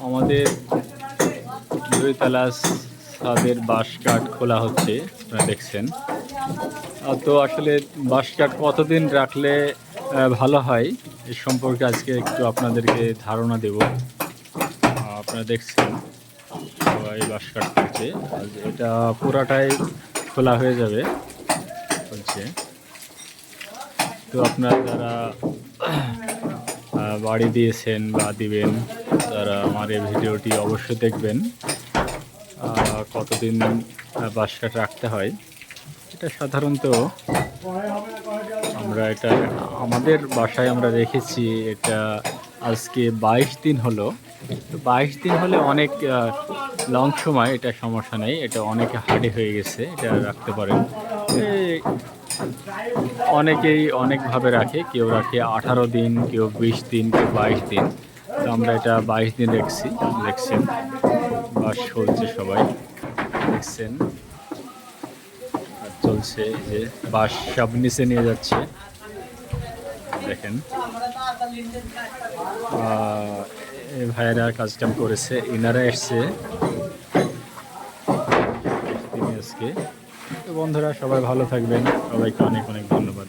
আমাদের 2 তলা ছাদের বাঁশ কাঠ খোলা হচ্ছে, আপনারা দেখছেন। তো আসলে বাঁশ কাঠ কতদিন রাখলে ভালো হয় এ সম্পর্কে আজকে একটু আপনাদেরকে ধারণা দেব। আপনারা দেখছেন সবাই বাঁশ কাঠ খুলছে, আজ এটা পুরাটাই খোলা হয়ে যাবে বলছে। তো আপনারা যারা বাড়ি দিয়েছেন বা দিবেন, তারা আমার এই ভিডিওটি অবশ্যই দেখবেন। কতদিন বাঁশ কাঠ রাখতে হয় এটা সাধারণত আমরা এটা আমাদের বাসায় আমরা রেখেছি। এটা আজকে 22 দিন হলো। তো 22 দিন হলে অনেক লং সময়, এটা সমস্যা নেই, এটা অনেক হার্ডি হয়ে গেছে, এটা রাখতে পারেন। অনেকেই অনেকভাবে রাখে, কেউ রাখে 18 দিন, কেউ 20 দিন, কেউ 22 দিন। তো আমরা এটা 22 দিন রেখেছি। দেখছেন বাস চলছে, সবাই দেখছেন আর চলছে। যে বাস সব নিচে নিয়ে যাচ্ছে, দেখেন। এই ভাইয়েরা কাজটাম করেছে, ইনারা এসছে আজকে। তো বন্ধুরা সবাই ভালো থাকবেন, সবাইকে অনেক অনেক ধন্যবাদ।